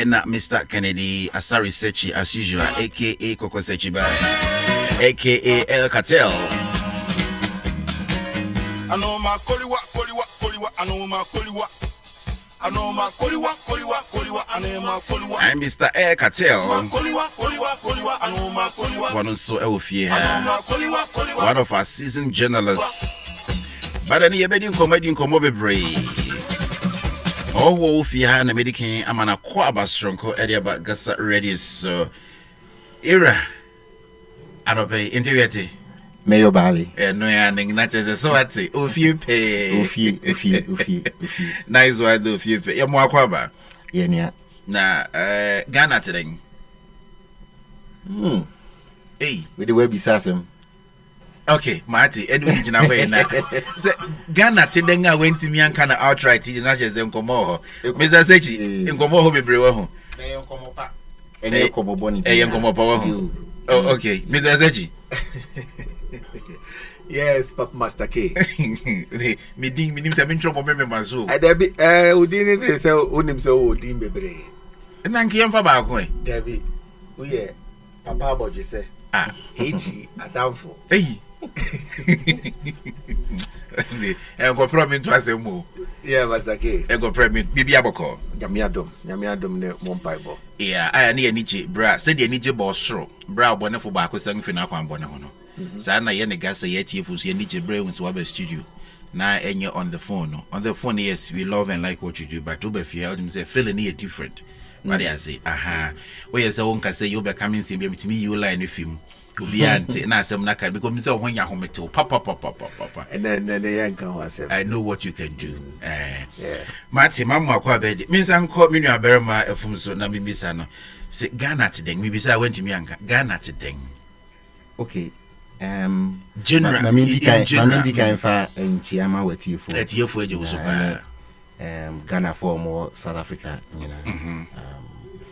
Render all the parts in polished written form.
and Mr. Kennedy Asari Sechi as usual, aka Coco Sechi Bar, aka El Cartel. I know my Koliwa, I know my Koliwa. I know my Koliwa, I know my Koliwa. I'm Mr. El Cartel. Koliwa, I know my Koliwa. One so Elfie, one of our seasoned journalists. But any abedin comedy in Comobe. Oh, Wolfie and American, I'm an aquaba strong area about Ghasa ready. So, era. I don't pay integrity. Mayo Bali. No, and not as a sort of you pay. Ufi. Nice one, do you pay. You're more quaba. Yeah. Nah, Ghana today. Hey, with the web assassin. Okay, Marty, and we can away now. Ghana today, I went to me and kind of outright, not just in Comoho. Mr. Sechi, in Comoho, be brewer. And you come upon it. Oh, okay, Mr. Sechi. Yes, Papa Master K. Me some trouble, remember my soul. I Debbie, who didn't say, own himself, or Dean Bebre. And then came for back way. Debbie, oh, yeah, Papa, what you say? H, a downfall. Hey, and go promise to us a move. Yeah, Master K. And go promise, Bibi Aboko. Yamiadum, ne Mompibo. Yeah, I need a niche, bra, said you need your boss, true. Bra, wonderful back with something for now, one bono. Sana yene Ghasa yet if you need your brain with Swabber studio. Now and you're on the phone. On the phone, yes, we love and like what you do, but to be fair, him say feeling here different. But I say, where your own can say you'll be coming to me, you line with him. To be auntie, and I say, Naka, because when you're home to papa. And then the young was I know what you can do. Yeah. Matty, Mamma, quite means I'm called me a berma from so Nami Missano. Say Ghana today, maybe I went to me and Ghana today. Okay. General, Mamindi can fire and Tiama with you for at your for you also. Ghana for more South Africa, you know.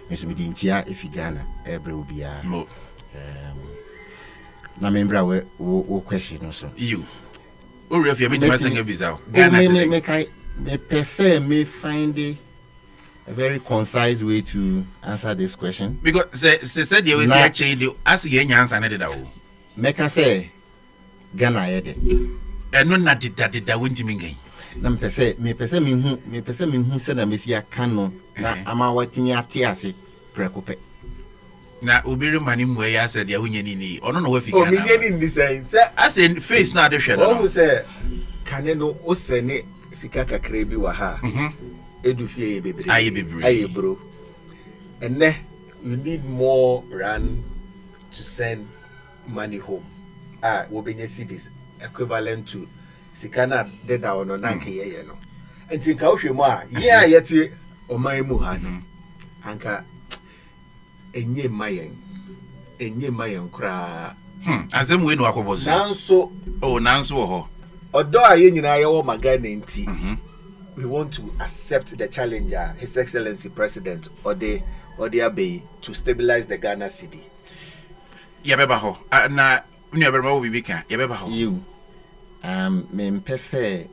Miss Midinchia, if you Ghana, every will be a Namembra will question also. You. Or if you're making a bizarre, Ghana make I per se may find a very concise way to answer this question. Because they said you will actually ask the answer another. Make I say Ghana ede. And no not that went to me. Me pese me hu se na mesia kano na ama watini atiase prekope. Na obiri manim we ya said ya hunyani ni. Ono no we fi Ghana. Oh, me in this sense. As in face na de hwe no. Oh, say kane no o se ne sika kakra bi wa ha. Edu fie bebre. Aye bro. And then you need more rand to send money home. Will be cities equivalent to Sikana dead or no nanke ye no. And think how you ma, yeah, yet or my muhan. Anka enye mayen cra. As them win was Nanso, oh, Nanso ho. Although I in our magana tea, we want to accept the challenger, His Excellency President or the Abbey to stabilize the Ghana city. Yabeba ho. Na unyabeba wo bibika. Yabeba ho. You me mpese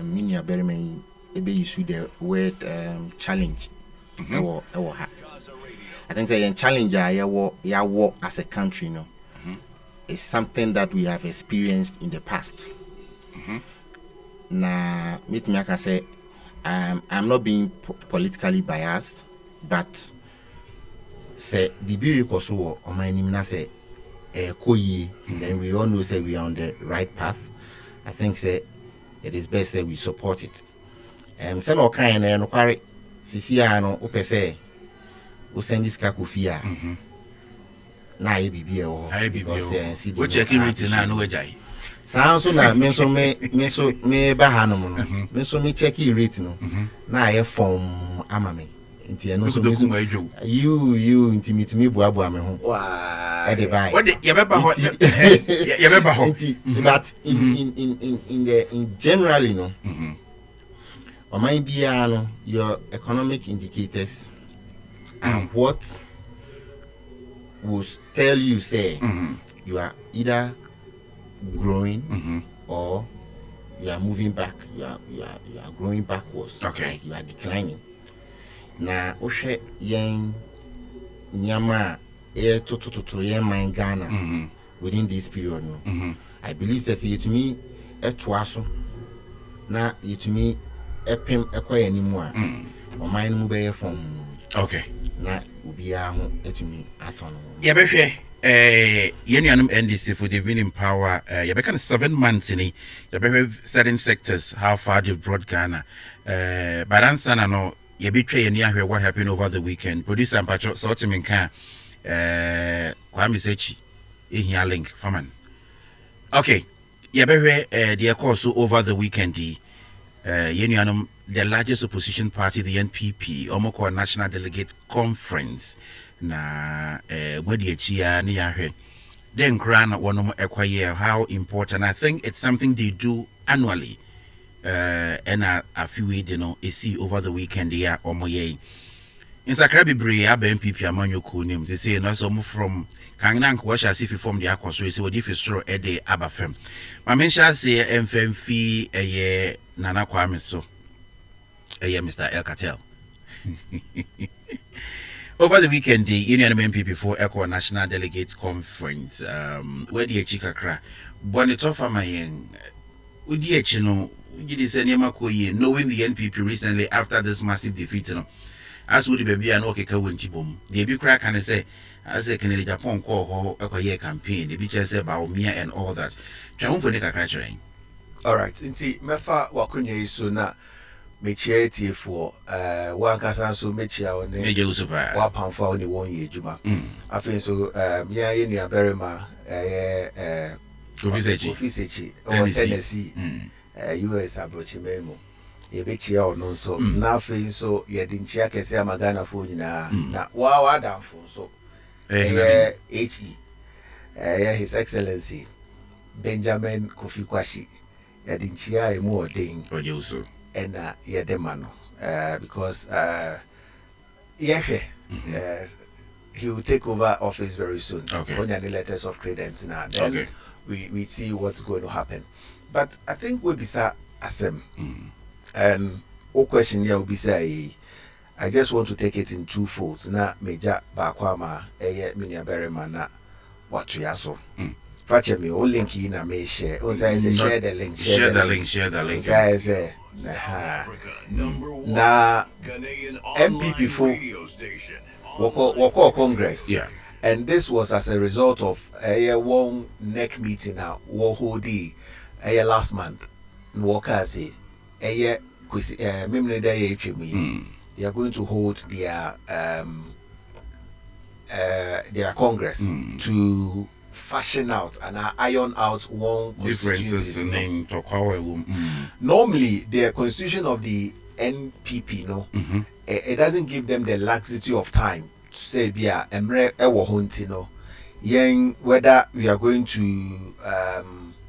minya berme ebe use the word challenge. Ewo ha. I think say challenge ya as a country no. It's something that we have experienced in the past. Na meet me I can say I'm not being politically biased, but say Bibiri Koso or my name say Koyi, and then we all know say we are on the right path. I think say it is best that we support it. Say no kind no carry Sisia no ope say we send this kakufia. Na bibi e because we check it na no ejai. Sounds so na me ba hanom no. Me so me check rate no. Na ye form amame. Nti eno so you intimate me buabu ame ho. Wow. E dey buy. What yabeba ho. Yabeba ho. But in generally no. O mind bia no your economic indicators and what will tell you say you are either growing or you are moving back, you are growing backwards. Okay. Like you are declining. na wohwe yen nyama to yen man Ghana within this period no. I believe that yetumi etwaso na yetumi epem ekoye nimu a oman no be from okay na ubia ho etumi atono ya behwe yenuanum NDC for they've been in power you bekan 7 months in you behwe certain sectors how far they've brought Ghana but answer na no you betray any ahwe what happened over the weekend producer Mpacho so to menka Kwame Sechi ehia link faman okay you behwe the course over the weekend yenuanum the largest opposition party, the NPP, Omoko National Delegate Conference, na Wedi Chia Niyahe. Then Grana Wanomo Equaye, how important. I think it's something they do annually. And a few weeks, see over the weekend, yeah, Omoye. In Sakrabi Bri, Abba NPP among your cool names. They say, no, some from Kangnank, wash as if you form the Aquas, so if you straw a day, Abba Fem. My men shall say, FM fee a year, Nana Kwame so. Mr. El Cartel. Over the weekend, the Union MPP for Eco National Delegate Conference, where the Chikakra, Bonitofa Mayeng, Udi Chino, knowing the NPP recently after this massive defeat, as would be an okay Kawunchibum, the big crack can say, as a Canadian Japan call Eco year campaign, the bitches say about Mia and all that. All right, inti mefa wakunye iso na mechia for wankasa so mechia one meje usupa wapamfa one won ye juma afin so ya ye nua berema ofisechi o Tennessee US abrochi memo ye bechia ono so na afin so ye di nchia kese amagana fo nyina na wa adamfo so His Excellency Benjamin Kofi Kwashi yadi nchia emu odin ena yedemano because he will take over office very soon. On the letters of credence now, then we see what's going to happen. But I think we'll be asem and all question here will be say I just want to take it in two folds. Na meja bakwama minya berema na watu yaso. Fache me o link in a me share. Once share the link. Share the link. Guys, na MPP for wako Congress. Yeah. And this was as a result of a one neck meeting now. Wohodi last month. Nwakazi kwisi mimne da ye twemi. They are going to hold their Congress to fashion out and iron out one differences in normally the constitution of the NPP it doesn't give them the laxity of time to say bia emre ewo honti no yen whether we are going to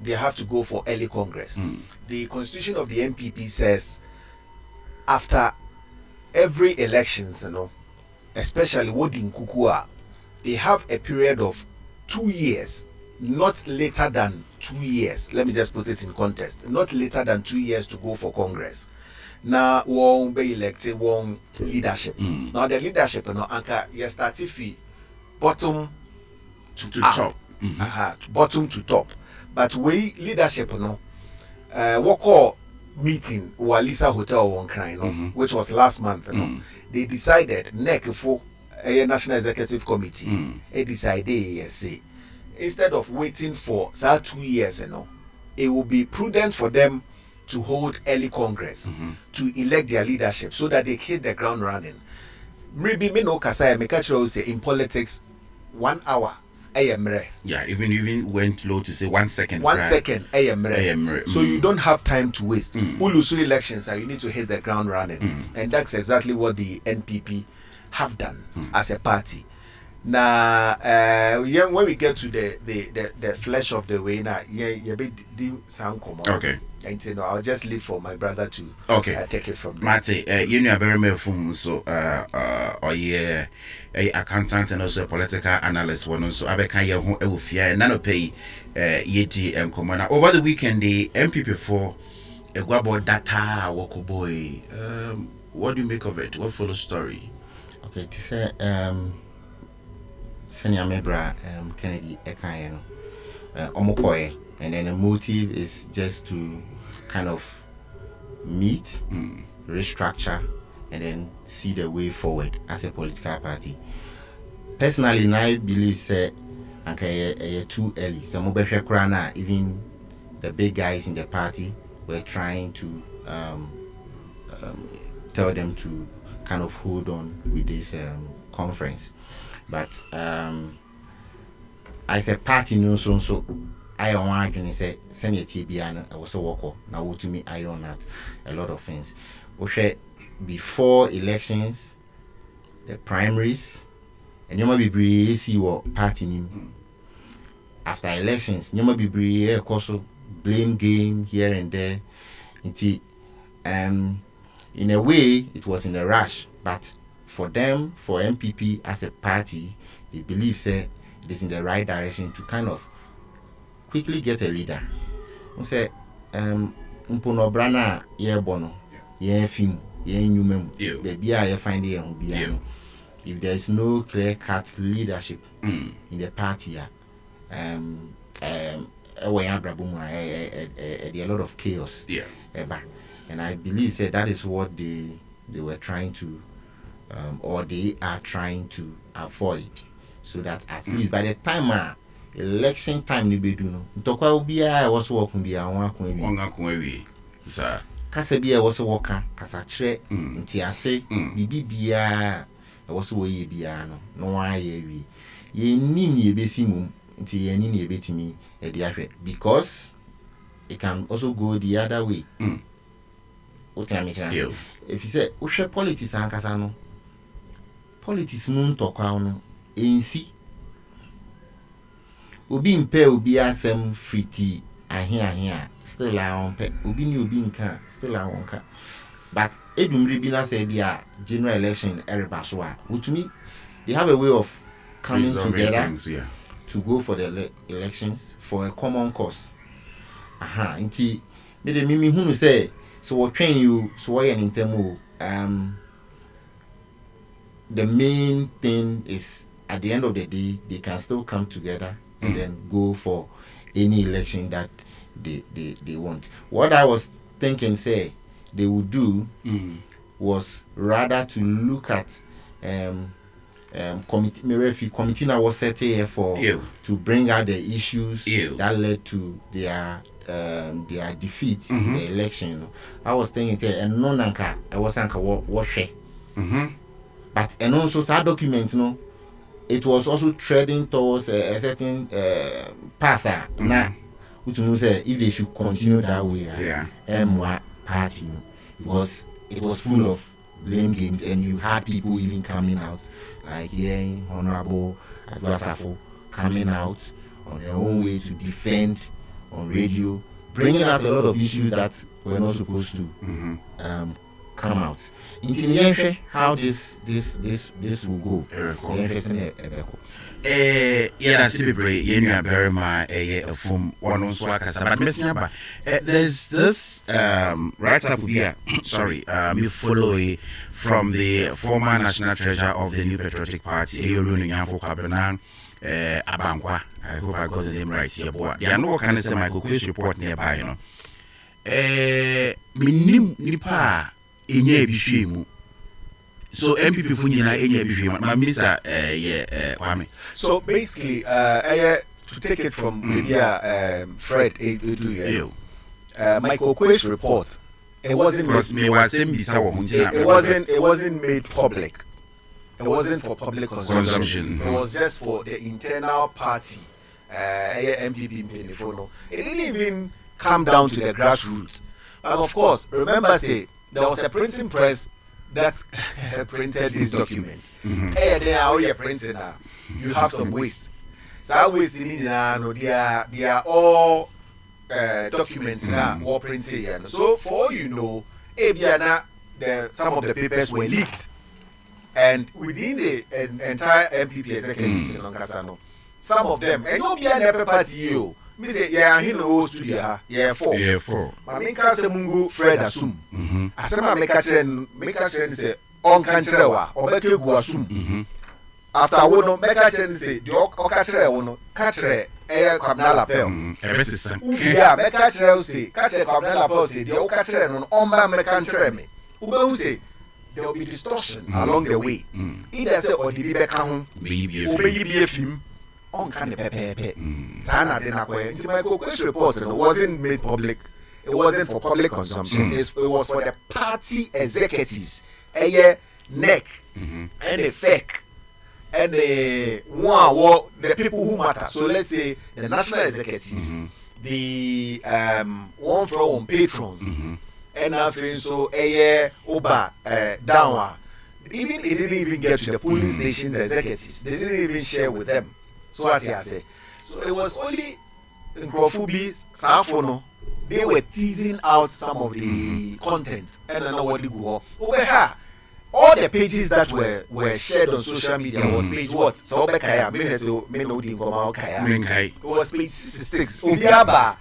they have to go for early Congress. The constitution of the NPP says after every elections, especially Wodin Kukua, they have a period of 2 years, not later than 2 years. Let me just put it in context. Not later than 2 years to go for Congress. Now, won't be elected one leadership. Now, the leadership, anka you start fee bottom to top. Bottom to top. But we leadership, what meeting Walisa Hotel one crying, which was last month. They decided for a National Executive Committee. They decided say instead of waiting for 2 years, it will be prudent for them to hold early Congress to elect their leadership so that they hit the ground running. Maybe me no kasaya me catch say in politics 1 hour. Yeah, even went low to say 1 second. 1 second, so you don't have time to waste. Ulusu elections, you need to hit the ground running, and that's exactly what the NPP have done as a party. Now, when we get to the flesh of the way, now, okay. And I'll just leave for my brother to take it from there. Mate, you know very well from so a accountant and also a political analyst one so abeka ye ho e ofia and nano pay yeji and command over the weekend the MPP for a guabo data woko boy what do you make of it? What follows story? Okay, to say Senior Mebra Kennedy Ekayeno Omokoye, and then the motive is just to kind of meet, restructure, and then see the way forward as a political party. Personally, I believe say too early. Some of even the big guys in the party were trying to tell them to kind of hold on with this conference. But as a party, no so I want to say send a TBN. I was a worker now to me. I own out a lot of things. Okay, before elections, the primaries, and you might be see what party name. After elections, you might be also blame game here and there. In a way, it was in a rush, but for them, for MPP as a party, they believe say it is in the right direction to kind of quickly get a leader. We say, Mpono Brana, ye bono, ye film, ye new mem, baby, I find it on be. If there is no clear-cut leadership in the party, a lot of chaos. And I believe that is what they were trying to, or they are trying to avoid, so that at least by the time election time ni be do no, ntokwa obi a was working be awon akon ewi. Sir. Kasa bi a was worker, kasa kire nti ase bibi bia was wo ye bia no wa ye wi. Ye ni ni ebesi mum nti ye ni ni ebetimi e dia hwe, because it can also go the other way. If you say we share politics and kasano, politics nun tokwa no ensi obi mpe obi asem friti ahia still on pe obi ni obi nka still on ka, but edumri bi na say bia general election everybody which me they have a way of coming together to go for the elections for a common cause. Nti me de mimi hunu say so what train you so why in term the main thing is at the end of the day they can still come together and then go for any election that they want. What I was thinking say they would do was rather to look at committee now was set here for to bring out the issues that led to their defeat in the election. I was thinking say and no nanka I was anka what but and also that document it was also treading towards a certain path now which means if they should continue that way party, because it was full of blame games and you had people even coming out like hearing Honorable Adwasafo coming out on their own way to defend on radio, bringing out a lot of issues that were not supposed to come out. Until how this will go. That's very much from one but there's this right up here. Sorry, me follow from the former national treasurer of the New Patriotic Party, Abangwa. I hope I got the name right here. But there are no kind of semi-quiz report nearby, you know. Nipa inye bishemu. So MPP funyina inye bishemu. Ma minister Kwame. So basically, to take it from Fred Edu, Michael Kwei's report, it wasn't made public. It wasn't for public consumption. It was just for the internal party. MPP. It didn't even come down to the grassroots. And of course, remember, say there was a printing press that printed this document. They are printing now. You have some waste. So waste in India, they are all documents now, all printed here. So for all you know, some of the papers were leaked. And within the entire MPP executive, some of them, and you'll be an party, me say yeah he no studio ha yeah 4 ma me ka say mungu Fred asum asema me ka kire say on kan kire wa obeka gu asum after wo no me ka kire say the o ka kire wo no ka kire Kwabena Lapel yeah me ka kire say ka kire Kwabena Lapel say the o ka kire no on ba me ka kire me ube who say there will be distortion along the way. Either say or the be ho maybe be a film on kind of pepe. Sana de na kwe. Nti my question report wasn't made public. It wasn't for public consumption. It was for the party executives. Neck and the fake and the the people who matter. So let's say the national executives, the one from patrons. And I feel so Oba down. Even it didn't even get to the police station, the executives. They didn't even share with them. So what I say. So it was only in Krofubi, Safono, they were teasing out some of the content. And I know what they go over here. All the pages that were shared on social media was page what? So Bekaya, me no ding come Kaya. It was page 66. Obiaba.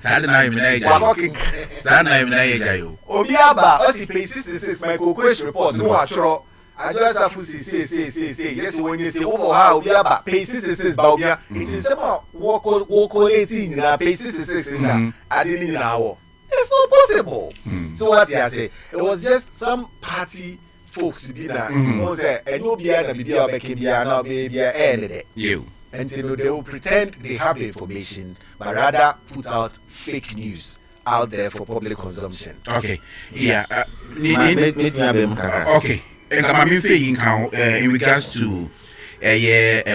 Obiaba, also page 66. My question report. No achro. I just have to say. Yes, when you say Obiaba, page 66. Baobia. It is about woko 18 na page 66 na. I didn't know. It's not possible. So what I say? It was just some party. Folks be that say and no be na bibia obeke bia na be bia end you and they will pretend they have the information but rather put out fake news out there for public consumption. Okay okay in regards to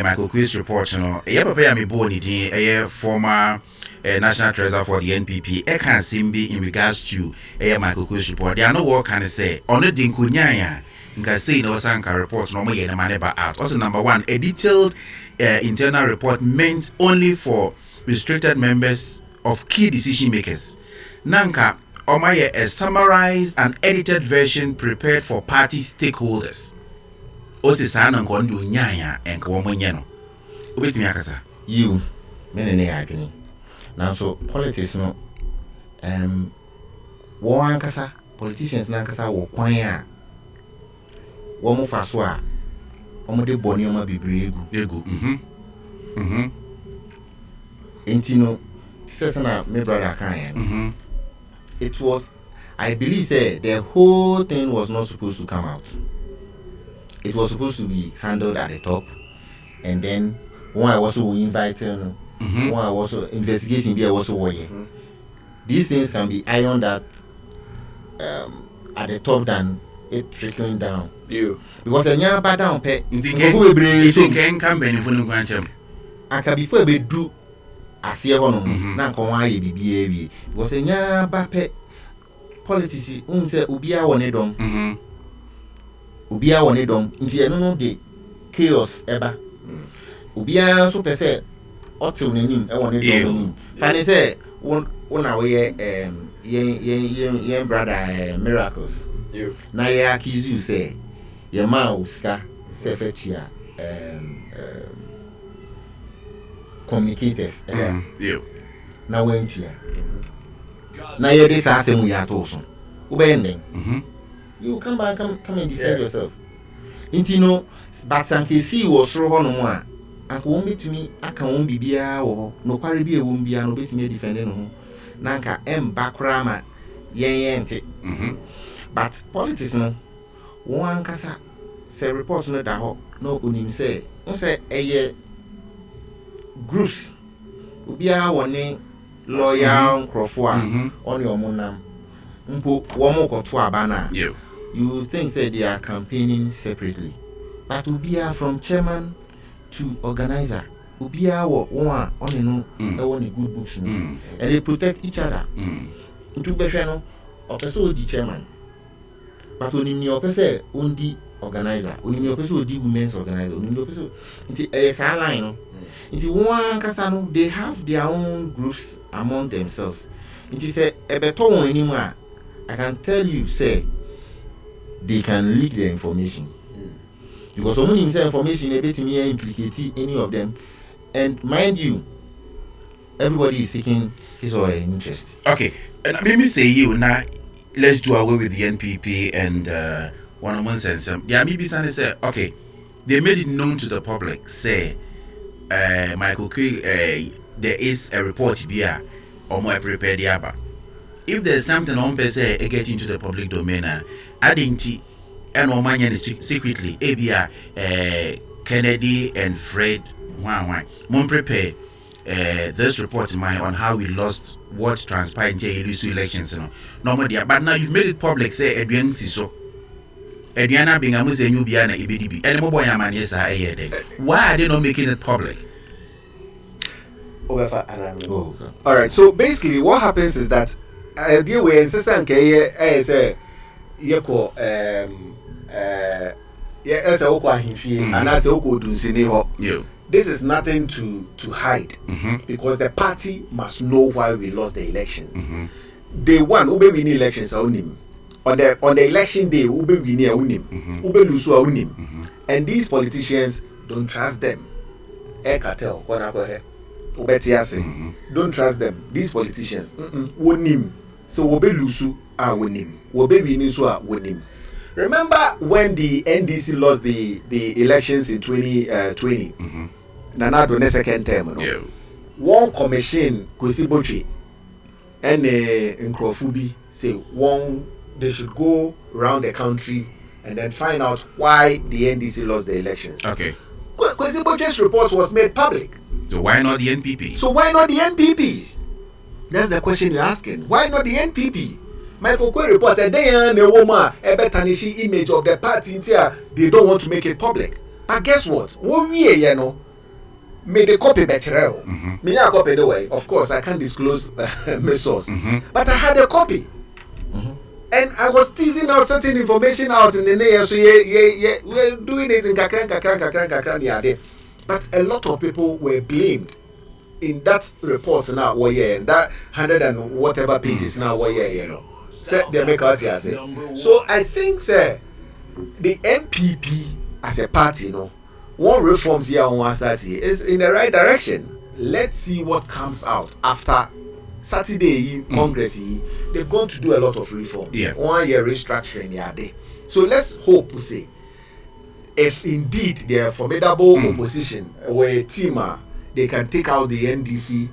Michael Quiz report papa ya me born din former National Treasurer for the NPP can simbi in regards to Michael Quiz report. They are no what can say on the dinkunyaya nka say no sanka report no mo ye na maneba out. Also number 1, a detailed internal report meant only for restricted members of key decision makers. Nanka omaye a summarized and edited version prepared for party stakeholders. Osi sana nko ndu nyanya enka wo monye no. Obetimi akasa. You menene adwene. Now so politics no wo ankasa politicians na ankasa wo kwan a wo mo fa so a wo mo de boni o ma bibire egu entino sese na me brother kan it was I believe say the whole thing was not supposed to come out. It was supposed to be handled at the top and then one I also invited one also investigation there also warrior. These things can be ironed out at the top than it trickling down. Because a young bad down pay who can come benefit quantum. I can before be do a see on now come why be because a young bad pay politics say ubia one into no the chaos ever. Ubia so per se otu nenim e won do fani say una we yen brother miracles na ye accuse you say your ma ska say fetua communicators na wentua na ye this asem we ato so ubending you come back come and defend yourself intino but sankesi wo soro ho no mu a anka won betumi aka won bibia wo no kware bi e won bia no betumi defend no ho nanka bakra ma yente but politics no won ankasa say report no da ho no onim say won say eye groups obia woni loyal crofo a on your monam mpo wo mo koto abana you think say they are campaigning separately but obia from chairman to organizer obia one on no e won good books no and they protect each other ntu behwe no opeso odi chairman but onimni opese ondi organizer onimni opese odi women's organizer onimni opese nti sa line no nti one kasa no they have their own groups among themselves nti say ebeto won animu a I can tell you say they can leak the information because someone say information a bit me implicate any of them and mind you everybody is seeking his or her interest. Okay, and let me say you now. Let's do away with the NPP and one sense. Yeah, maybe somebody say, okay, they made it known to the public. Say, Michael K. There is a report here, or more prepared yaba. If there's something on say get into the public domain, I didn't and or man secretly. ABR Kennedy and Fred. Why? Mom prepare. This report on how we lost what transpired in the elections. Normally, but now you've made it public. Say Edwin Siso, Edwiana being a Muslim, you be an EBDB, and more boy, man, yes, why are they not making it public? All right. So basically, what happens is that deal with Sasanke as a yeko as a okwa himfi and as a oko do sini. This is nothing to hide because the party must know why we lost the elections. Day one, ube win elections unim. On the election day, ube win unim. Ube lusu unim. And these politicians don't trust them. Cartel, don't trust them. These politicians, unim. So ube lusu unim. Ube win su unim. Remember when the NDC lost the elections in 2020? Nana do second term, one commission Kosibochi and Nkrofubi say they should go around the country and then find out why the NDC lost the elections. Okay. Kosibochi's report was made public. So why not the NPP? That's the question you're asking. Why not the NPP? Michael Kwe report a day and a woman a betanishi image of the party here. They don't want to make it public. But guess what? 1 year, you know. Made a copy better. Me a copy anyway. Of course, I can't disclose my source, but I had a copy, and I was teasing out certain information out in the near. So yeah, we're doing it in kakran. But a lot of people were blamed in that report now. And that 100 and whatever pages now. You know, set they make out here. So I think, sir, the MPP as a party, you know. One reforms here on one start here is in the right direction. Let's see what comes out after Saturday Congress. They're going to do a lot of reforms. 1 year restructuring there. So let's hope to say if indeed they are formidable opposition where a team they can take out the NDC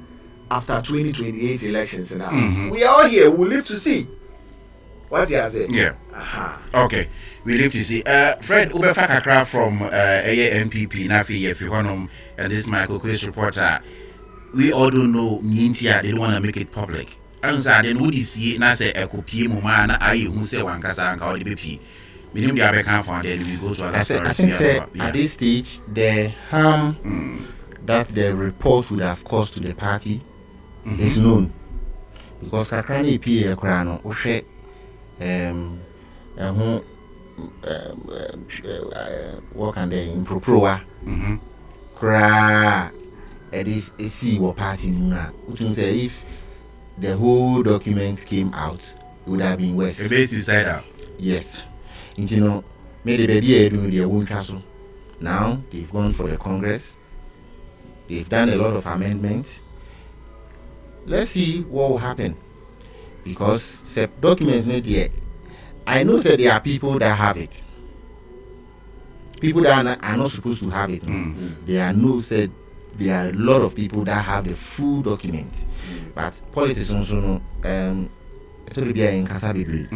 after 2028 elections. Now we are all here. We'll live to see. What's your say? Yeah. Okay. We live to see. Fred Ubefakakra from MPP, Nafi Yefihonom, and this Michael Quay's reporter. We all don't know Nintia, they don't want to make it public. And so then would you see Nasa Ekopi Mumana, I who say one Kasa and the BP. Minimum the other can't find then we go to other stories. I think at this stage, the harm that the report would have caused to the party is known. Because Kakrani P. Ekrano, Oshe, what can they improve? Cry. It is a see what party now. Say if the whole document came out, it would have been worse. A base inside out. Yes. You know, made the baby doing their own castle. Now they've gone for the Congress. They've done a lot of amendments. Let's see what will happen. Because the documents not yet. I know that there are people that have it. People that are not supposed to have it. There are a lot of people that have the full document. But politics also know it will be in Ghasa Bebre.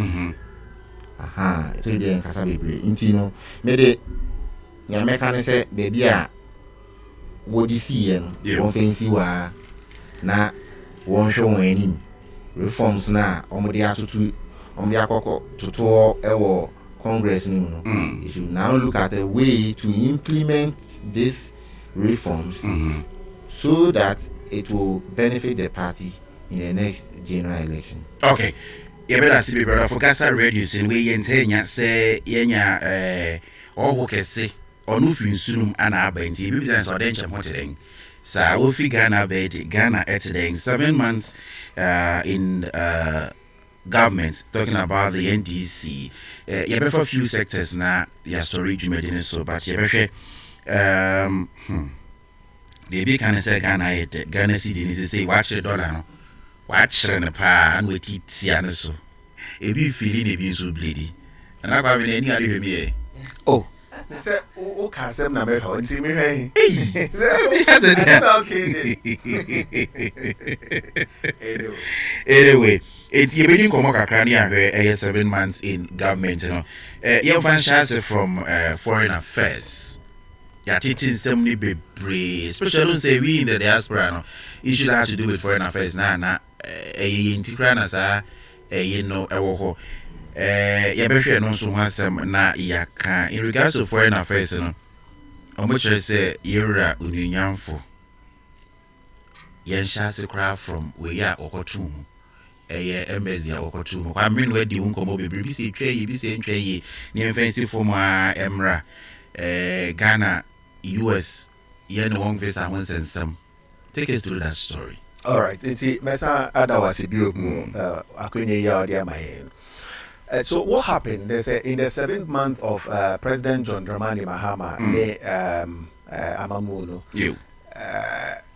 It will be in Ghasa Bebre. Intino maybe the American say baby what you see one fancy wa na one show any reforms na omodia to Congress you should now look at a way to implement these reforms so that it will benefit the party in the next general election. Okay. You better see brother for Ghasa radio sin we yentenya say yenya all work say or no finsunum ana abenti business or den chamoten sa wo fi Ghana bed Ghana at 7 months in government talking about the NDC. You have a few sectors now, your storage medicine, so but you have the big can say Ghana Ghana city is say watch the dollar no. Watch the pa and wait it siano so. E be feeling e be so bleedy. And I got any other me. Oh. Say o ka sem na me ho nti me hwan. Anyway, it's you been come kakra ni ahwe 7 months in government, you know. You fan from foreign affairs. Ya titin sem ni bebre, especially say we in the diaspora no. Issue that have to do with foreign affairs na intikra na sa you know ewo ho. Ya behwe no so hasem na yaka in regards to foreign affairs no. Omo say yera ununyamfo. Yen shase kra from we ya okotum. Embassy okotum. Kwa min we di unkomo bebre bi se twa yi bi se ntwa yi. Ni mfansi form emra Ghana US yen won visa won sensam. Take us through that story. All right. Nti mesa adawasi bi omu akwenye ya odi amaye. So what happened? They say in the 7th month of President John Dramani Mahama, Amamuno.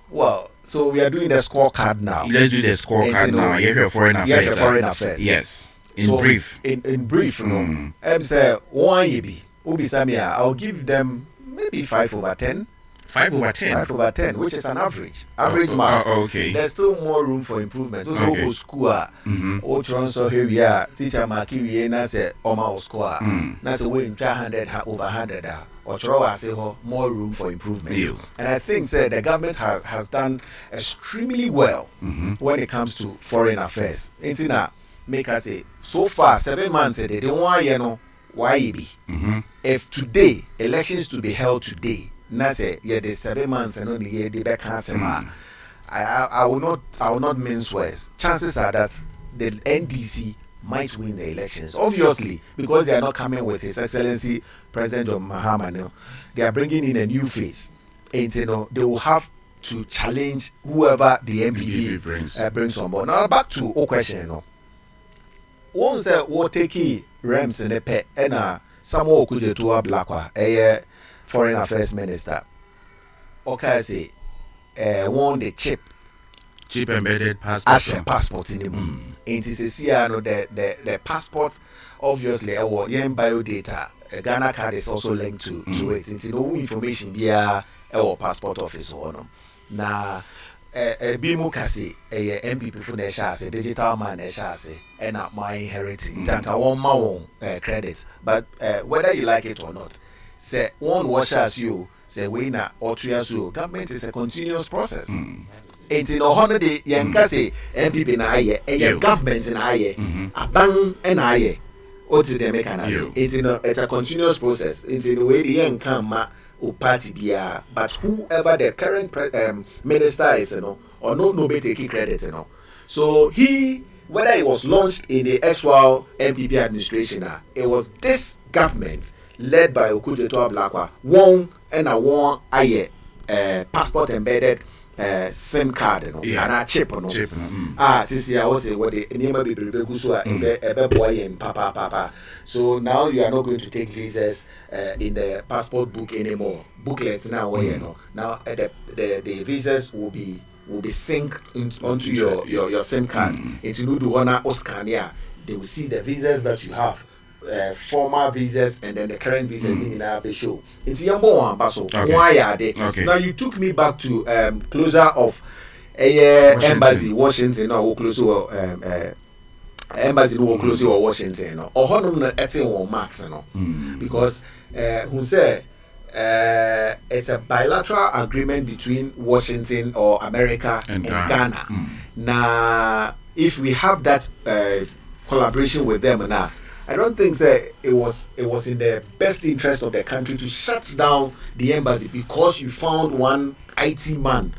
Well, so we are doing the scorecard now. Let's do the scorecard now. You have foreign affairs. Yes, foreign affairs. Yes. In so brief. In brief, no. Say one yebi. Ubi Samia, I'll give them maybe 5/10. 5/10. 5/10, which is an average mark. Okay. There's still more room for improvement. Those who go school, so here we are. Teacher Maki we na say Oma school. Na say we 100 over 100. Or say more room for improvement. And I think the government has done extremely well when it comes to foreign affairs. Intina make us say so far 7 months they don't want why be. If today elections to be held today. Na say the 7 months and only the back I will not mince words. Chances are that the NDC might win the elections. Obviously, because they are not coming with His Excellency President John Mahama. They are bringing in a new face, and they will have to challenge whoever the MPP brings on board. Now back to O question. Once what take Rams in the pet and someone could do a black Foreign Affairs Minister. Okay, say won the chip embedded passport. Passport in him. It is the passport obviously yen biodata. Ghana card is also linked to it. It's no information via our passport office or na bimu kasi MPP for the shase digital man shase and my inheriting. Tanka one ma credit, but whether you like it or not. Say one washes you, say we na or you. Government is a continuous process. It's in a 100 day yanka say MPP na aye, government na aye, a bang and aye. What did they make an say? It's a continuous process. It's in the way the young come party be but whoever the current minister is, or nobody taking credit, So whether it was launched in the actual MPP administration, it was this government led by Okujeto Ablakwa, one aye passport embedded SIM card, and a chip, since I was what the name of the boy and papa. So now you are not going to take visas in the passport book anymore. Booklets now, now the visas will be synced onto your SIM card. Into Nuduwana Oscania, they will see the visas that you have. Former visas and then the current visas in our show. It's Yambo one Basso. Why are they? Now you took me back to closure of embassy Washington or closer embassy no closer or Washington or honor etin or max because who say it's a bilateral agreement between Washington or America and Ghana. Now if we have that collaboration with them now, I don't think it was in the best interest of the country to shut down the embassy because you found one IT man,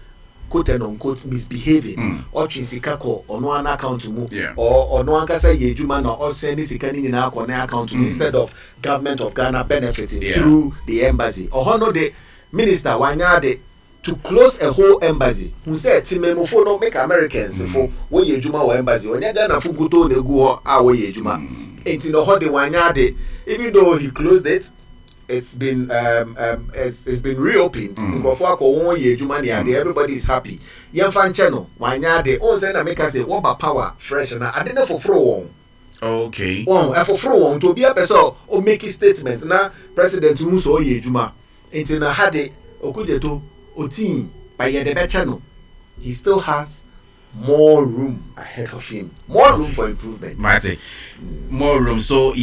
quote and unquote, misbehaving or chinsikako or no one account to move or no one can say yejuma or send sikani in our account instead of government of Ghana benefiting through the embassy or no the minister wanyade to close a whole embassy who said timemofo no make Americans for wo yejuma or embassy when Ghana fukuto negu awo yejuma. Even though he closed it, it's been reopened. Everybody is happy. Fan channel, why they all say make us say what power fresh and I didn't for throw. Okay. For throw to be a person or make a statement. Now President Muso Yejuma into na hade okujeto otin by the channel. He still has more room ahead of him, more room for improvement. Mate, more room. So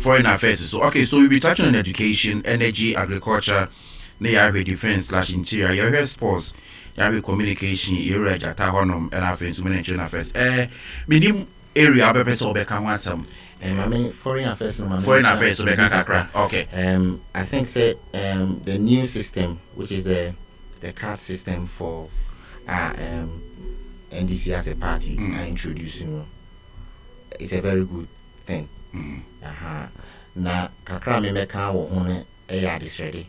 foreign affairs. So okay, so we'll be touching on education, energy, agriculture, defense/interior. You hear sports, you have communication, you read jata honum and affairs, humanitarian affairs. Medium area be so be can want some. I mean foreign affairs. Foreign affairs so be can kakra. Okay. I think the new system, which is the card system for NDC as a party, are introducing. It's a very good thing. Na kakra me meka wo hone is ready.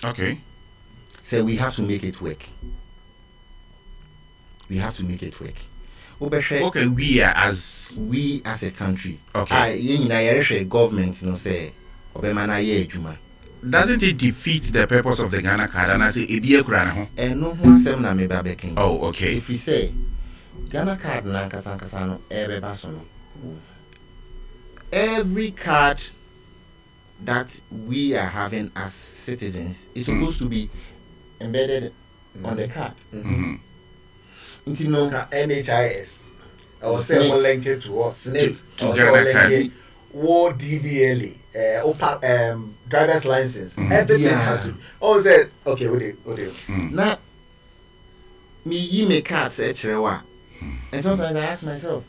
Okay. So we have to make it work. Okay, we as a country. Okay. Government no say obemana ye ejuma. Doesn't it defeat the purpose of the Ghana card? And I say ebie kura na ho. No one sem na me ba bekin. Oh, okay. If we say Ghana card na kasa no ebeba so no. Every card that we are having as citizens is supposed to be embedded on the card. NHIS. I was saying we'll link it to us. SNIT. To Ghana card. War DVLA. Driver's license. Everything has to. Oh, said okay. What do? Now, me make cards and sometimes I ask myself,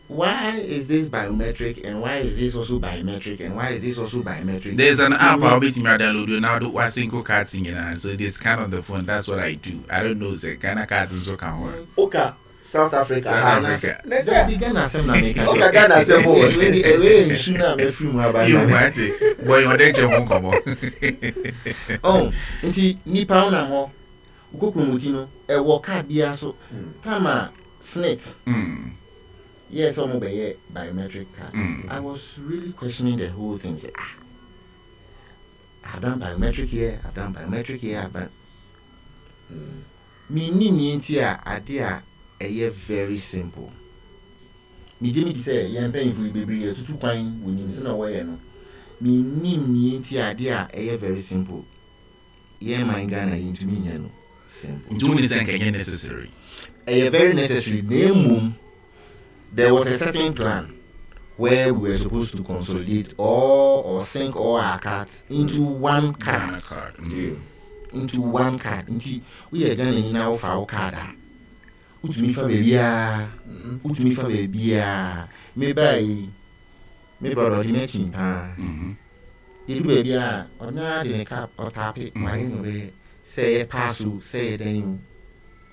why is this biometric and why is this also biometric and why is this also biometric? There's an app I'll be to download now. Do one single card thing, so this kind on the phone. That's what I do. I don't know the Ghana cards also can work. Okay, South Africa. Let's say Ghana sem na make. Okay, Ghana sem mo. We sooner me free mo aba. You want it? Boy, you dey check one come. Oh, nti nipa una ho. Ukokromuti no e wo card bia so. Tama SNIT. Yes, some obey biometric card. I was really questioning the whole thing. Say, I've done biometric here, but me ni idea very simple. Me Jimmy say, "Yan paying for baby to coin when you know where no." Me ni idea very simple. Yeah, my Ghana into me no simple. Do me say necessary. Very necessary. Name. There was a certain plan where we were supposed to consolidate or sync all our cards into one card. Into one card. We are going to now for our card. Utumi fa baby. Me brother di mention you do baby or na the cap or tap it. Why no way say pass say then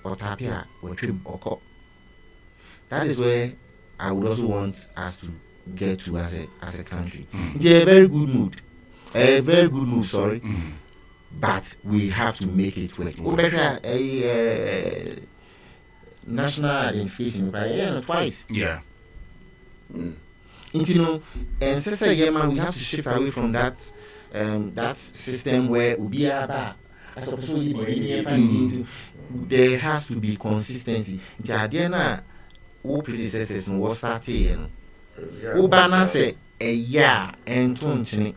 or tap ya or trim or cup. That is where I would also want us to get to as a country. It's a very good mood. Sorry, but we have to make it work. National identification, right? Twice. Yeah. And man, we have to shift away from that system where there has to be consistency. Who predecessors no was starting who banner say a year and 20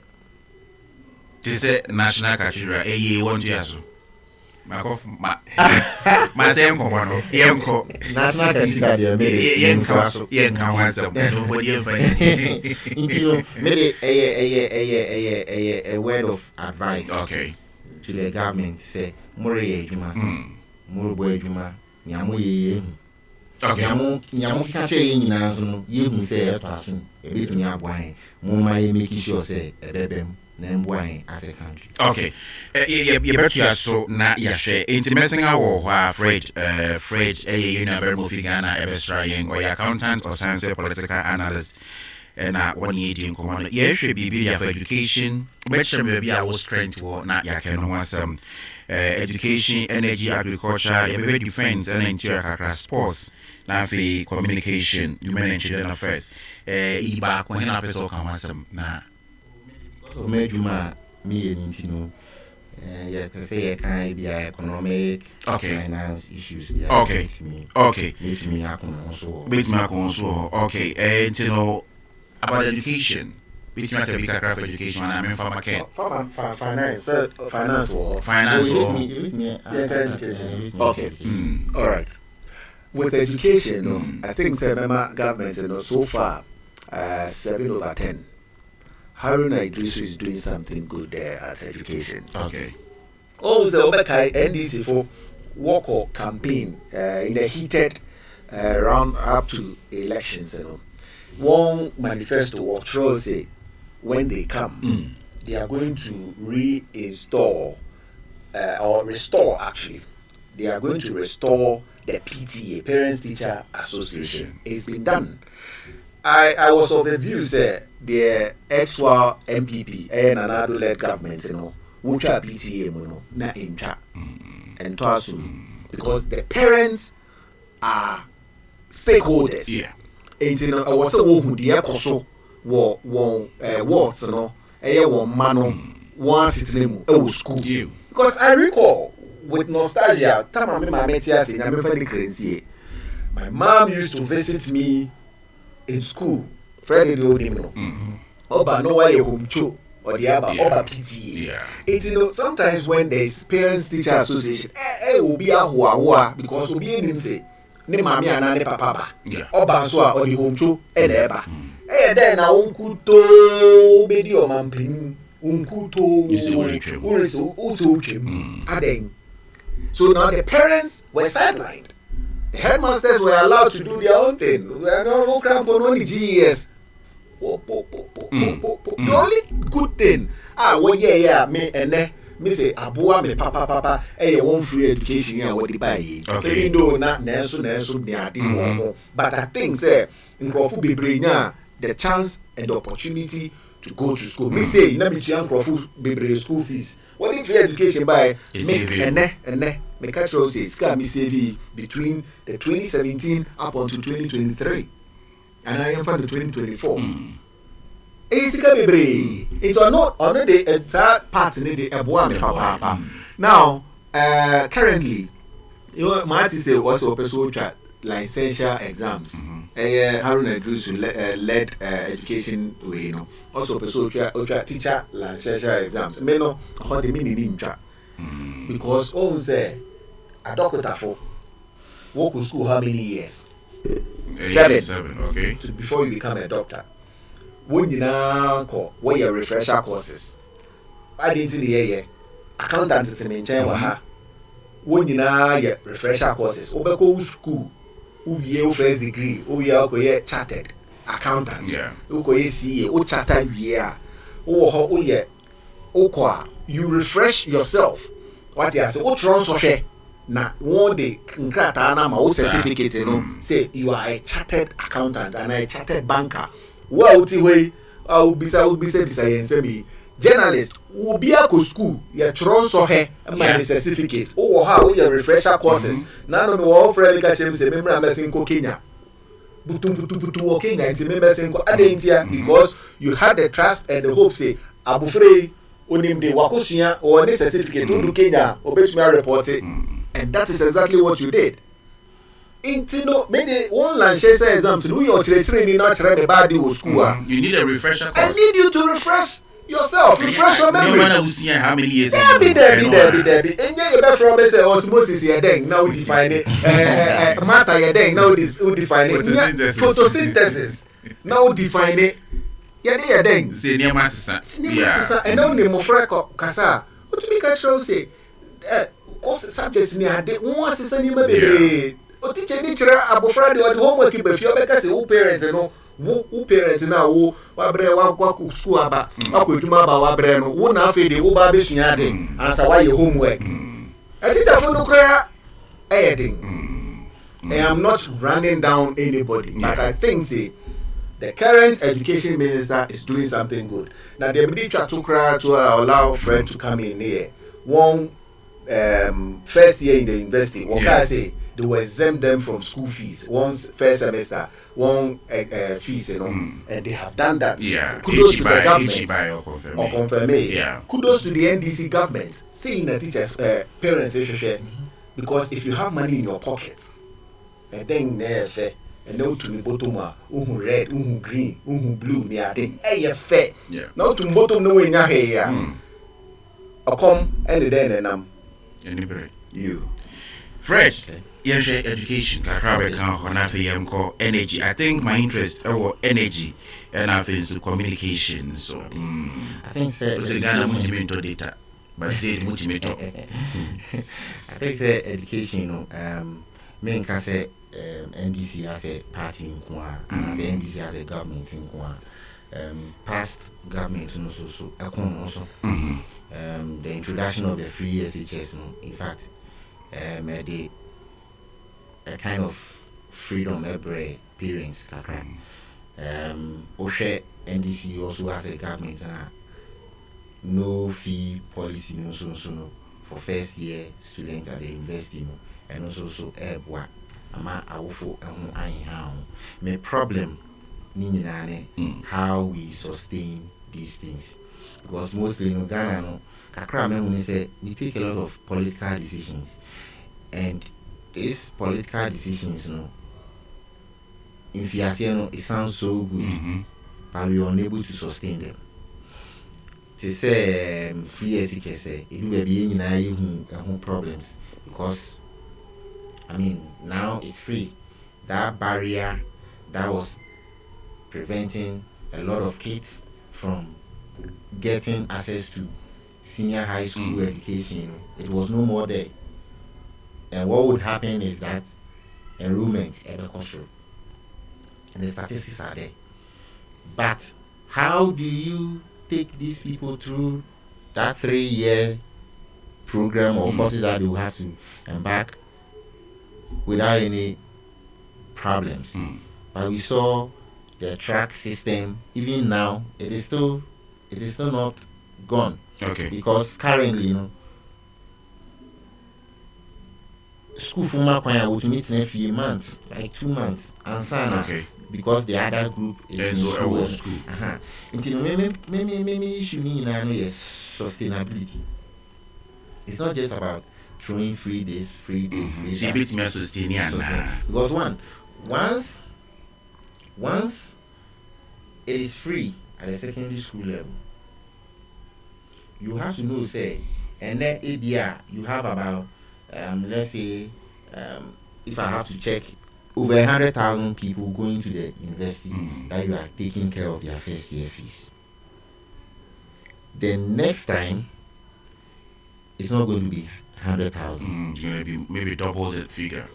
this is national cathedral a year 1 year so my same commando yenko national cathedral yenko want some nobody into maybe a word of advice to the government say more ejuma more boy ejuma nyamu ye okay. Nyamu kache nyina so no yehu say eto aso ebetumi aboan mo mai make sure say ebebem na mboan as a country. Okay. You better so na ya share intimacy awo ho Fred very movie Ghana ebestra yen or accountant or science political analyst and one year in command. Yeah, should be for education. Which maybe I was trained to na ya can want some education, energy, agriculture, defense, and interior sports, communication, human and children affairs. Iba when I person come some na. Juma me and yeah, say can be economic, finance issues. Okay. Meet me also. Okay. And you know about education. Which make a big craft education and I mean finance or okay. All right. With education, I think the government, so far, 7/10. Haruna Idris is doing something good there at education. Okay. Also, NDC for walk or campaign in a heated round up to elections. One manifesto or troll say when they come, they are going to reinstall or restore. Actually, they are going to restore the PTA, Parents Teacher Association. It's been done. I was of the view that the ex-war MPP and another led government, which are PTA, na incha, and toasu, because the parents are stakeholders. Yeah. And I was a woman who the echo words, one man, one sitting in school. Because I recall with nostalgia, my mom used to visit me in school. Friday the old Oba no why home cho or the Oba PTA. Sometimes when there's parents teacher association, will be a hua because we be him say ne mami ana ne papa ba. Oba so or the home cho eba. Then na unkuto bedi o mampin unkuto aden. So now the parents were sidelined. The headmasters were allowed to do their own thing. We are no cramp on only GES. The only good thing, me say abua me papa won't free education here what the buy. Even though not nesu but I think say in Krofu Bebrenya the chance and the opportunity to go to school. Me say na me tuan Krofu Bebre school fees. What if free education by make me catch you say ska me save between the 2017 up until 2023. And I am for the 2024. It was not on the entire part in the papa. Now, currently, Marty say also pursue licensure exams. Haruna Idris led education way, also pursue teacher licensure exams. Me no how the meaning because on say a doctor for walk to school how many years? 7. Okay. Before you become a doctor. When you now call what your refresher courses. I didn't hear accountant to maintain ha. When you now get refresher courses, over school, who ye first degree, who ye chartered accountant, who ye CA, who chartered year, who ye you refresh yourself. What you say, what transfer? Now, one day, certificate, say you are a chartered accountant and a chartered banker. Well, I will be saying, journalist will be a school, your transfer, and certificate. Oh, how your refresher courses. Now, no more friendly catching, say, member of Kenya. Butu Kenya, and remember saying, because you had the trust and the hope, say, Abu Frey, Unim de Wakusia, or any certificate to Kenya, or bet me report it. And that is exactly what you did. Maybe one Lanchester exams, do your training, not try body or school. You need a refresher course. I need you to refresh yourself, refresh your memory. No one see how many years. Be there. And you better from say osmosis here, then now define it. Matter here, then now this who define it. Photosynthesis. Now define it. Yeah, then. Say near master. And now the Mofreko Kasa. What do you catch say? Course subjects near the one season you may be. O teacher ni chira abofra de homework be fi obeka say who parents who parents na wo wabre wa kwa school aba akoduma aba wabre no wo na afi de wo ba be sua de answer why your homework I teacher for no kra I am not running down anybody, but I think say the current education minister is doing something good. Now the minister to allow Fred to come in here. One first year in the university, what can I say? They will exempt them from school fees once first semester, one fees, you know, and they have done that. Yeah. Kudos to the government or confirm. Yeah. Kudos to the NDC government, seeing the teachers, parents, because if you have money in your pocket, and then fair, and no to me bottom, red, green, blue, near the fair. Yeah. No to bottom, no in your hair. I come and then you. Fresh. Yes, education. Energy. I think my interest or energy and I think communication. So I think multimeter data. But say multimeter. I think say education, you know, me can say NDC as a party in Kwa, and I say NDC as a government in Kwa. Past government also the introduction of the free SHS, in fact, a kind of freedom every parents. Oshe NDC also has a government no fee policy for first year students at the university, and also ama awofo ehun ayin me problem how we sustain these things, because mostly in Ghana kakra me say we take a lot of political decisions, and these political decisions in Fiasiano it sounds so good, but we are unable to sustain them. To say free SHS it will be in problems, because I mean now it's free. That barrier that was preventing a lot of kids from getting access to senior high school education, it was no more there. And what would happen is that enrollment ever control, and the statistics are there. But how do you take these people through that 3-year program or courses that they will have to embark without any problems? But we saw the track system. Even now, it is still not gone. Okay. Because currently, school for my will meet in a few months, like 2 months, and sign. Okay. Because the other group is in school. Maybe issue is sustainability. It's not just about throwing free days. Because once it is free at the secondary school level, you have to know, say, and then ABR you have about let's say if I have to check, over 100,000 people going to the university that you are taking care of their first year fees. The next time it's not going to be 100,000. It's going to be maybe double the figure.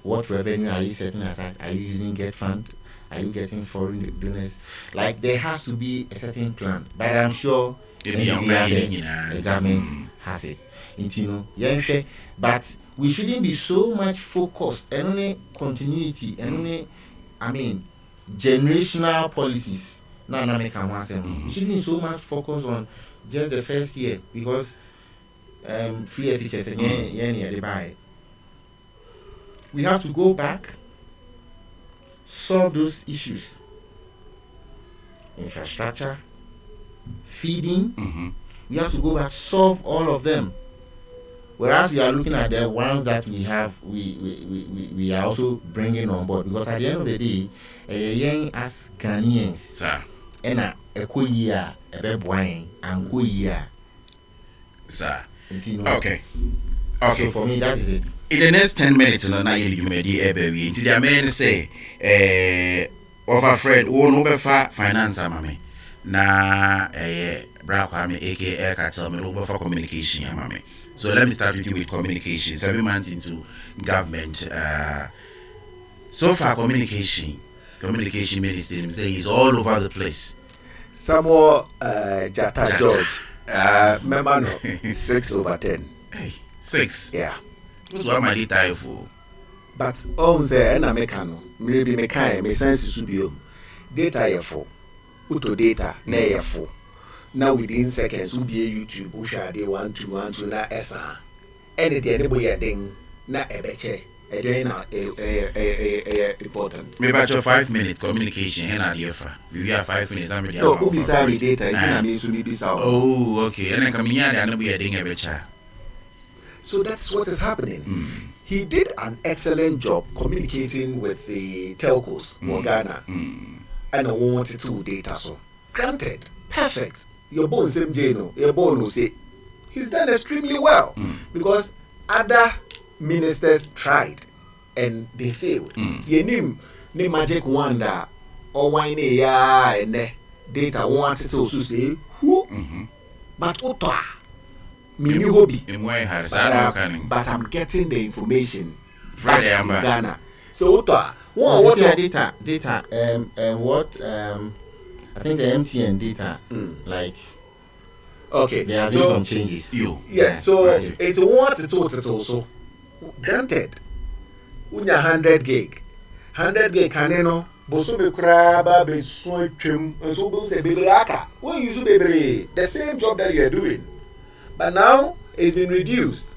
What revenue are you setting aside? Are you using Get Fund? Are you getting foreign donors? Like, there has to be a certain plan, but I'm sure the government has it. But we shouldn't be so much focused and only continuity and only, generational policies. We shouldn't be so much focused on just the first year, because free SHS we have to go back, solve those issues, infrastructure, feeding. We have to go back, solve all of them. Whereas we are looking at the ones that we have, we are also bringing on board, because at the end of the day, young as Ghanaians, and a year, a boy, and go year. Sir. Okay. So for me, that is it. In the next 10 minutes, you may be able to the men say, of a friend, won't over finance, mammy. Na, Braham, aka Cartel, over for communication, mammy. So let me start with you with communication. 7 months into government, so far communication medicine say is all over the place. Some more Jata George. Remember no 6/10. Hey, 6. Yeah. That's what my data for. But on the na mekano, maybe mekai, me sense subio. Data ye for. Uto data na ye for. now within seconds will be a YouTube who shall they 1 2 1 2 na esa any the anybody thing na ebeche important. Maybe about your 5 minutes communication and idea. We have 5 minutes. No, who be sorry data? Oh, okay. And then come here and be a ding a becha. So that's what is happening. He did an excellent job communicating with the telcos for Ghana, and I wanted to data. So granted, perfect. Your bones same Jano, your bone will say he's done extremely well because other ministers tried and they failed. Ye ni magic wonder or wine ya and data wanted to also say who, but Otta. Me hobby, but I'm getting the information from Ghana. So what data? What I think the MTN data, like okay, there are some changes. So it's what it's also granted. Unya 100 gig, 100 gig kaneno. Boso be kraba be so twem, and so go say bebre aka. When you use bebre, the same job that you are doing. But now it's been reduced.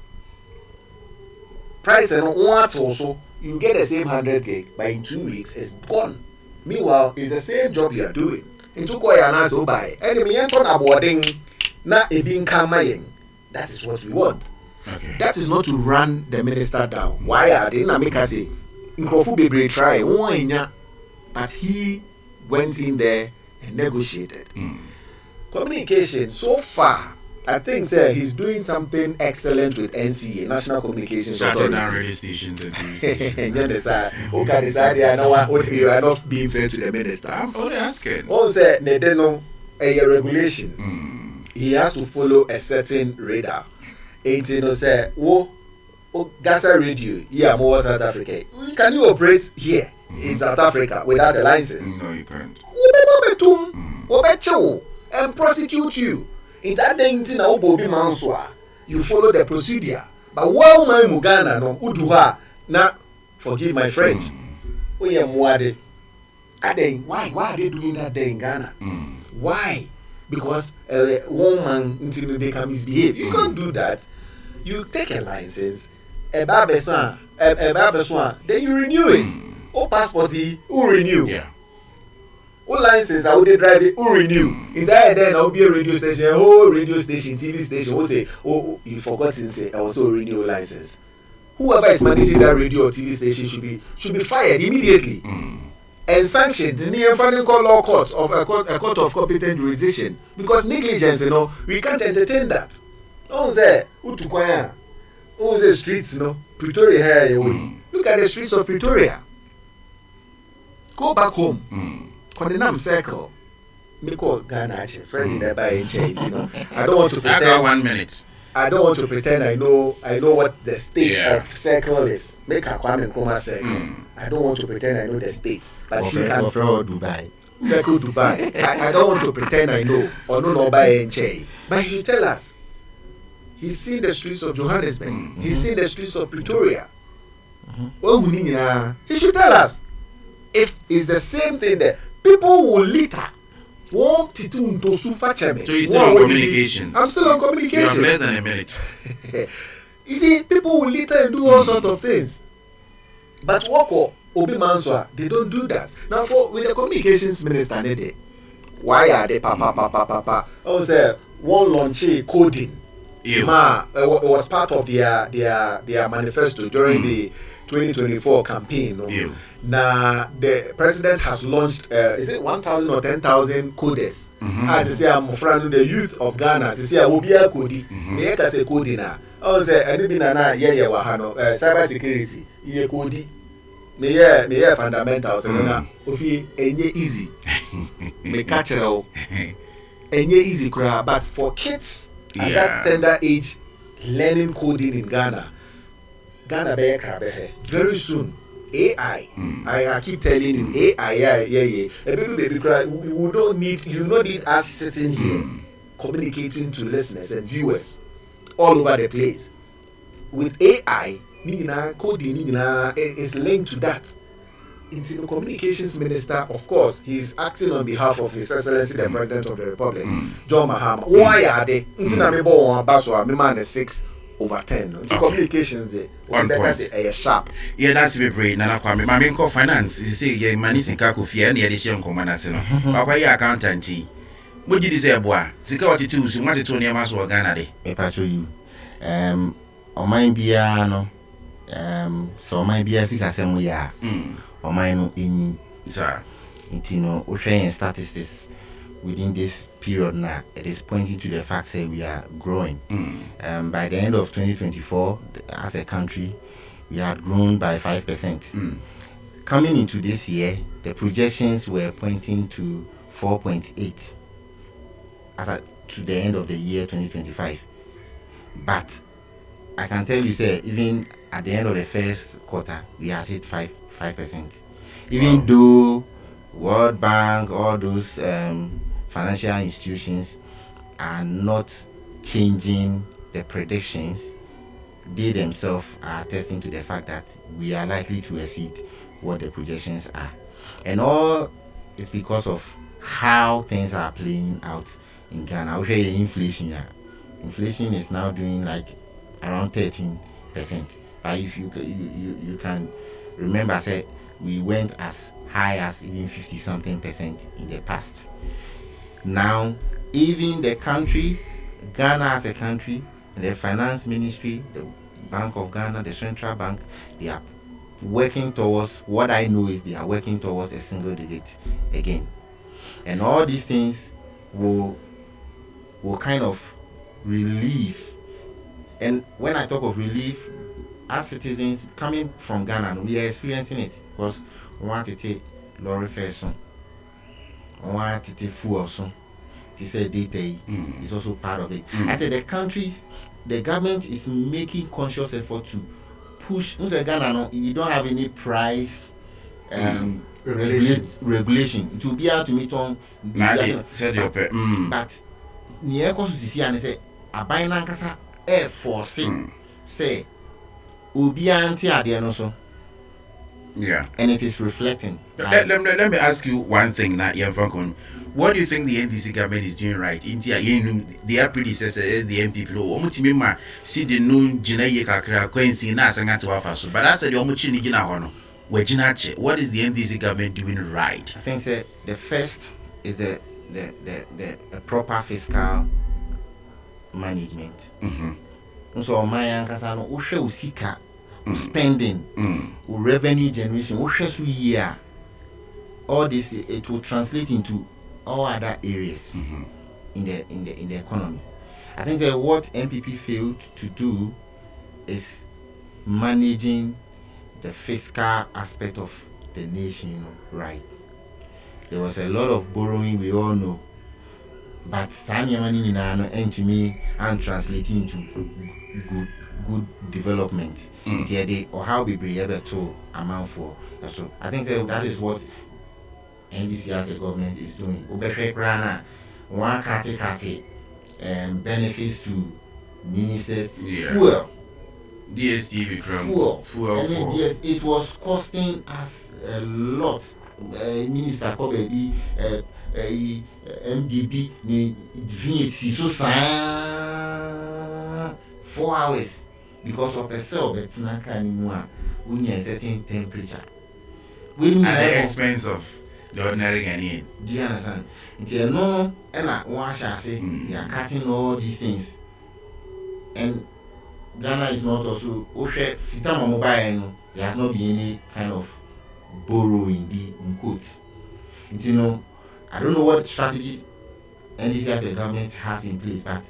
Price and what also you get the same 100 gig, but in 2 weeks it's gone. Meanwhile, it's the same job you are doing. In two koya so buy. And me enter na boarding na ebin kamayeng. That is what we want. Okay. That is not to run the minister down. Why are they na make us say Nkrofo bebre try one, but he went in there and negotiated. Communication so far. I think, sir, he's doing something excellent with NCA, National Communications Authority. Shutting down radio stations and TV stations. Who can decide you are not being fair to the minister? I'm only asking. Also, a regulation. He has to follow a certain radar. 18 say, Ghasa radio, yeah, more South Africa. Can you operate here in South Africa without a license? No, you can't. And prosecute you. In that day, you follow the procedure. But while my Mugana no Uduha, now forgive my French. Why are they doing that there in Ghana? Why? Because one man until they can misbehave. You can't do that. You take a license, a babesan, then you renew it. Or passport, you renew. Yeah. All license, I would drive it, who renew. Entire then I'll be a radio station, whole radio station, TV station, will say, oh, you forgot to say, I also renew license. Whoever is managing that radio or TV station should be fired immediately and sanctioned in the final law court of a court of competent jurisdiction. Because negligence, we can't entertain that. Who's there? Utukwaya. Who's the streets, Pretoria here. Look at the streets of Pretoria. Go back home. Condemn circle. Me call Ghana friend there by I don't want to pretend. I got 1 minute. I don't want to pretend I know what the state of circle is. Make a Kwame Nkrumah circle. I don't want to pretend I know the state. But he can Dubai. Circle Dubai. I don't want to pretend I know or no by NJ. But he tell us. He's seen the streets of Johannesburg. He's seen the streets of Pretoria. He should tell us if it's the same thing there. People will later want to super cheme. So you're still on communication? I'm still on communication. You have less than a minute. You see, people will later do all sorts of things. But Wako, Obi Manswa, they don't do that. Now, with the communications minister, why are they papa? Oh, sir, one launch coding. It was part of their manifesto during the 2024 campaign. Now the president has launched is it 1,000 or 10,000 codes as they say I'm from the youth of Ghana they say I will be a coding they can say coding now oh say anything na wahano cyber security ye coding me fundamentals na ofi enye easy me catch it all enye easy kra but for kids at that tender age learning coding in Ghana be krabe very soon AI. I keep telling you, AI, you don't need us sitting here communicating to listeners and viewers all over the place. With AI, coding is linked to that. into the communications minister, of course, he's acting on behalf of His Excellency the President of the Republic, John Mahama. Why are they? Into na me bo on baso, me man 6/10. Into communications there. A sharp. Yeah, that's be brave. Nana Kwame. My main finance. You see, yeah, money sika kofi and the addition command no. Papa ya accountant. What did you say, boy? Sika what you so what to near maso Ghana de. Me pa show you. O mind bia no. So mind bia sika semu ya. O mind no enyi. Sir. It no we share statistics within this period now. It is pointing to the fact that we are growing. By the end of 2024, as a country, we had grown by 5%. Coming into this year, the projections were pointing to 4.8 to the end of the year 2025. But I can tell you, sir, even at the end of the first quarter, we had hit 5%. Even though World Bank, all those financial institutions are not changing the predictions, they themselves are attesting to the fact that we are likely to exceed what the projections are. And all is because of how things are playing out in Ghana. I will say inflation. Inflation is now doing like around 13%. But if you can remember, say we went as high as even 50-something% in the past. Now, even the country, Ghana as a country, the finance ministry, the Bank of Ghana, the central bank, they are working towards, what I know is they are working towards a single digit again. And all these things will kind of relieve. And when I talk of relief, as citizens coming from Ghana, we are experiencing it because we want to take lorry fare soon. We want to take fuel soon. To say data is also part of it. I said the government is making conscious effort to push. Ghana, you don't have any price regulation to be able to meet on. But near Kosusi and say a binankasa air force say Ubianti adianoso. Yeah. And it is reflecting. Let me ask you one thing now, what do you think the NDC government is doing right? India, their predecessor, the MPP, see the new Jinaye Kakra, Quincy, Nasangatu Afaso. But I said, what is the NDC government doing right? I think the first is the proper fiscal management. So, my Ankasano, Usha Usika. Spending, revenue generation, all this, it will translate into all other areas in the economy. I think that what MPP failed to do is managing the fiscal aspect of the nation right. There was a lot of borrowing, we all know, but Sanya money and to me, I'm translating into good development. Or how we be able to amount for. So I think that is what NDC as a government is doing. One kati benefits to ministers. Fuel. DSTV fuel. It was costing us a lot. Minister Kobe MDB so 4 hours because of a cell that's not when a certain temperature. At the expense of the ordinary Ghanaian. Do you understand? Until no, one shall say they are cutting all these things. And Ghana is not also Fitama mobile, there has not been any kind of borrowing in quotes. I don't know what strategy NDC as the government has in place, but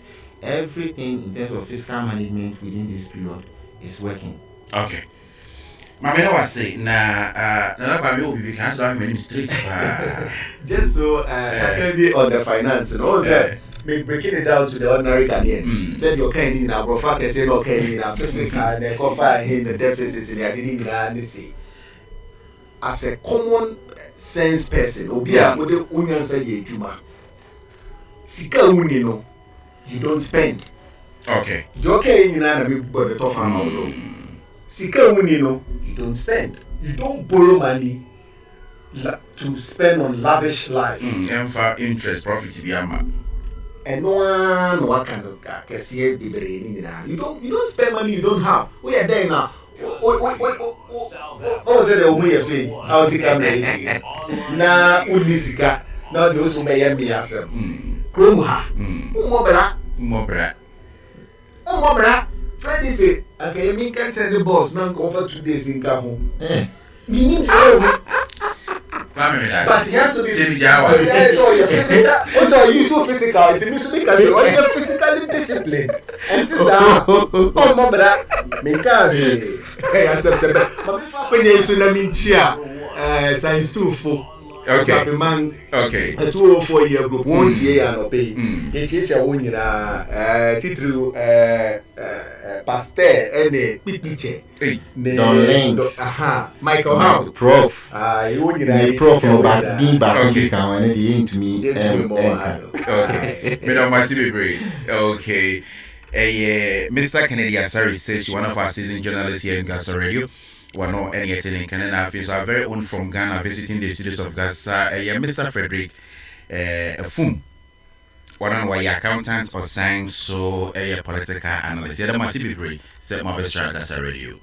everything in terms of fiscal management within this period is working. Okay. Mamela was saying, we can start straight. Just so maybe on the finance, and also breaking it down to the ordinary Ghanaian. Said you're kind in our profile, said you're kind in our physical, and they cover the deficits in the identity. As a common sense person, Obia, with the Union say, Juma. Sika unino. You don't spend. Okay. You okay in the top farm. Sika unino, you don't spend. You don't borrow money to spend on lavish life. Emfa interest profit biama. And one kind of guy can see it. You don't spend money you don't have. We are there now. Oh, say the way of it. I'll take a minute. Na unisika. Now those who may be as Krumha. Mobra. Friday say, okay, me can tell the boss now go for 2 days in Gaho. But it has to be physical. Also, you so physical. It means you're physically disciplined. And this is oh, my brother. Hey, I said, when you tsunami chia, science 2 for. Okay. Okay. A 204 year group, 1 year and pay. It's a winner, title, pastor, and a picture. Don Links. Michael Howe. Prof. You would Prof. About being back and into me. Okay. Me know my brain. Okay. Mr. Kennedy, sorry, says one of our seasoned journalists here in Ghasa Radio. One or any in Canada, so our very own from Ghana visiting the studios of Ghasa. Mr. Frederick, a fum. One on why accountant or science, so a political analyst. The must be brave, said my best Ghasa Radio.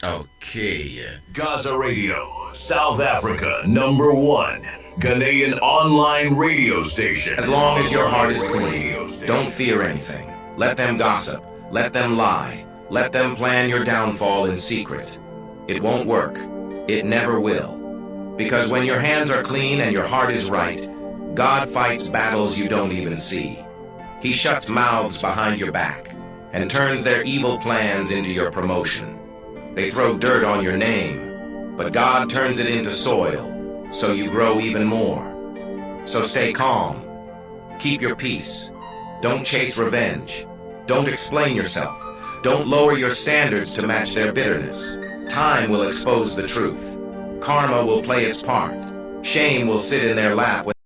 Okay. Ghasa Radio, South Africa, #1 Ghanaian online radio station. As long as your heart is clean, don't fear anything. Let them gossip. Let them lie. Let them plan your downfall in secret. It won't work. It never will. Because when your hands are clean and your heart is right, God fights battles you don't even see. He shuts mouths behind your back and turns their evil plans into your promotion. They throw dirt on your name, but God turns it into soil, so you grow even more. So stay calm. Keep your peace. Don't chase revenge. Don't explain yourself. Don't lower your standards to match their bitterness. Time will expose the truth. Karma will play its part. Shame will sit in their lap.